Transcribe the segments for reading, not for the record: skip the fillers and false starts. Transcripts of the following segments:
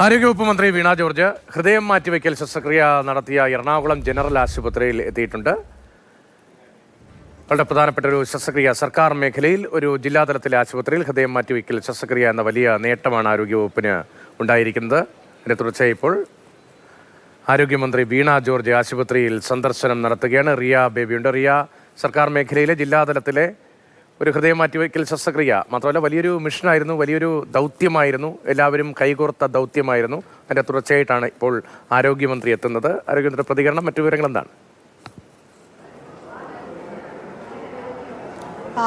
ആരോഗ്യവകുപ്പ് മന്ത്രി വീണ ജോർജ് ഹൃദയം മാറ്റിവെക്കൽ ശസ്ത്രക്രിയ നടത്തിയ എറണാകുളം ജനറൽ ആശുപത്രിയിൽ എത്തിയിട്ടുണ്ട്. വളരെ പ്രധാനപ്പെട്ട ഒരു ശസ്ത്രക്രിയ സർക്കാർ മേഖലയിൽ ഒരു ജില്ലാതലത്തിലെ ആശുപത്രിയിൽ ഹൃദയം മാറ്റിവെക്കൽ ശസ്ത്രക്രിയ എന്ന വലിയ നേട്ടമാണ് ആരോഗ്യവകുപ്പിന് ഉണ്ടായിരിക്കുന്നത്. ഇതിന്റെ തുടർച്ചയായി ഇപ്പോൾ ആരോഗ്യമന്ത്രി വീണ ജോർജ് ആശുപത്രിയിൽ സന്ദർശനം നടത്തുകയാണ്. റിയ ബേബിയുണ്ട്. റിയ, സർക്കാർ മേഖലയിലെ ജില്ലാതലത്തിലെ ഒരു ഹൃദയം മാറ്റിവെക്കൽ ശസ്ത്രക്രിയ മാത്രമല്ല വലിയൊരു മിഷനായിരുന്നു, വലിയൊരു ദൗത്യമായിരുന്നു, എല്ലാവരും കൈകോർത്ത ദൗത്യമായിരുന്നു. അതിൻ്റെ തുടർച്ചയായിട്ടാണ് ഇപ്പോൾ ആരോഗ്യമന്ത്രി എത്തുന്നത്. ആരോഗ്യമന്ത്രിയുടെ പ്രതികരണം, മറ്റു വിവരങ്ങൾ എന്താണ്?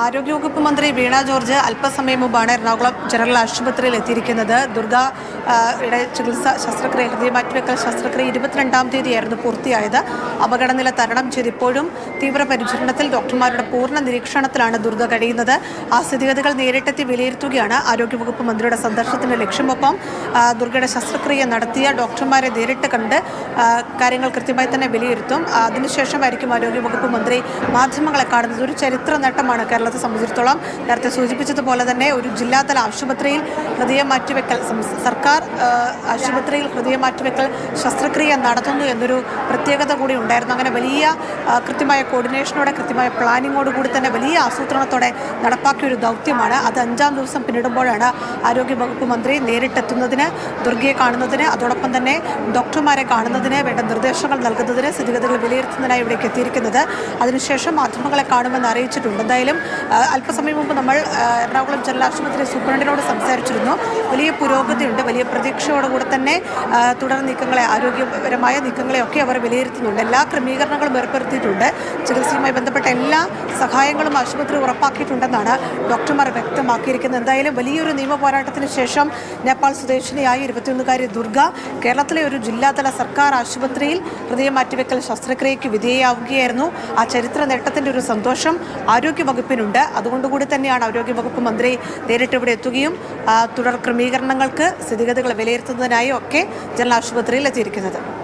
ആരോഗ്യവകുപ്പ് മന്ത്രി വീണ ജോർജ് അല്പസമയം മുമ്പാണ് എറണാകുളം ജനറൽ ആശുപത്രിയിൽ എത്തിയിരിക്കുന്നത്. ദുർഗയുടെ ശസ്ത്രക്രിയ, ഹൃദയ മാറ്റിവെക്കൽ ശസ്ത്രക്രിയ 22-ാം തീയതിയായിരുന്നു പൂർത്തിയായത്. അപകടനില തരണം ചെയ്ത് ഇപ്പോഴും തീവ്രപരിചരണത്തിൽ ഡോക്ടർമാരുടെ പൂർണ്ണ നിരീക്ഷണത്തിലാണ് ദുർഗ കഴിയുന്നത്. ആ സ്ഥിതിഗതികൾ നേരിട്ടെത്തി വിലയിരുത്തുകയാണ് ആരോഗ്യവകുപ്പ് മന്ത്രിയുടെ സന്ദർശനത്തിന്റെ ലക്ഷ്യമൊപ്പം ദുർഗയുടെ ശസ്ത്രക്രിയ നടത്തിയ ഡോക്ടർമാരെ നേരിട്ട് കണ്ട് കാര്യങ്ങൾ കൃത്യമായി തന്നെ വിലയിരുത്തും. അതിനുശേഷമായിരിക്കും ആരോഗ്യവകുപ്പ് മന്ത്രി മാധ്യമങ്ങളെ കാണുന്നത്. ഒരു ചരിത്ര നേട്ടമാണ് കേരളത്തെ സംബന്ധിച്ചിടത്തോളം. നേരത്തെ സൂചിപ്പിച്ചതുപോലെ തന്നെ ഒരു ജില്ലാതല ആശുപത്രിയിൽ ഹൃദയ മാറ്റിവെക്കൽ, സർക്കാർ ആശുപത്രിയിൽ ഹൃദയ മാറ്റിവെക്കൽ ശസ്ത്രക്രിയ നടത്തുന്നു എന്നൊരു പ്രത്യേകത കൂടി ഉണ്ടായിരുന്നു. അങ്ങനെ വലിയ കൃത്യമായ കോർഡിനേഷനോടെ, കൃത്യമായ പ്ലാനിങ്ങോടുകൂടി തന്നെ വലിയ ആസൂത്രണത്തോടെ നടപ്പാക്കിയ ഒരു ദൗത്യമാണ്. അത് 5-ാം ദിവസം പിന്നിടുമ്പോഴാണ് ആരോഗ്യവകുപ്പ് മന്ത്രി നേരിട്ടെത്തുന്നതിന്, ദുർഗയെ കാണുന്നതിന്, അതോടൊപ്പം തന്നെ ഡോക്ടർമാരെ കാണുന്നതിന് വേണ്ട നിർദ്ദേശങ്ങൾ നൽകുന്നതിന്, സ്ഥിതിഗതികൾ വിലയിരുത്തുന്നതിനായി ഇവിടേക്ക് എത്തിയിരിക്കുന്നത്. അതിനുശേഷം മാധ്യമങ്ങളെ കാണുമെന്ന് അറിയിച്ചിട്ടുണ്ട്. എന്തായാലും അല്പസമയം മുമ്പ് നമ്മൾ എറണാകുളം ജനറൽ ആശുപത്രി സൂപ്രണ്ടിനോട് സംസാരിച്ചിരുന്നു. വലിയ പുരോഗതിയുണ്ട്, വലിയ പ്രതീക്ഷയോടുകൂടെ തന്നെ തുടർ നീക്കങ്ങളെ, ആരോഗ്യപരമായ നീക്കങ്ങളെയൊക്കെ അവർ വിലയിരുത്തുന്നുണ്ട്. എല്ലാ ക്രമീകരണങ്ങളും ഏർപ്പെടുത്തിയിട്ടുണ്ട്. ചികിത്സയുമായി ബന്ധപ്പെട്ട എല്ലാ സഹായങ്ങളും ആശുപത്രി ഉറപ്പാക്കിയിട്ടുണ്ടെന്നാണ് ഡോക്ടർമാർ വ്യക്തമാക്കിയിരിക്കുന്നത്. എന്തായാലും വലിയൊരു നിയമ പോരാട്ടത്തിന് ശേഷം നേപ്പാൾ സ്വദേശിനിയായ 21-കാരി ദുർഗ കേരളത്തിലെ ഒരു ജില്ലാതല സർക്കാർ ആശുപത്രിയിൽ ഹൃദയ മാറ്റിവെക്കൽ ശസ്ത്രക്രിയയ്ക്ക് വിധേയയാവുകയായിരുന്നു. ആ ചരിത്ര നേട്ടത്തിൻ്റെ ഒരു സന്തോഷം ആരോഗ്യവകുപ്പിനുണ്ട്. അതുകൊണ്ടുകൂടി തന്നെയാണ് ആരോഗ്യവകുപ്പ് മന്ത്രി നേരിട്ട് ഇവിടെ എത്തുകയും തുടർ ക്രമീകരണങ്ങൾക്ക്, സ്ഥിതിഗതികൾ വിലയിരുത്തുന്നതിനായും ഒക്കെ ജനറൽ ആശുപത്രിയിൽ എത്തിയിരിക്കുന്നത്.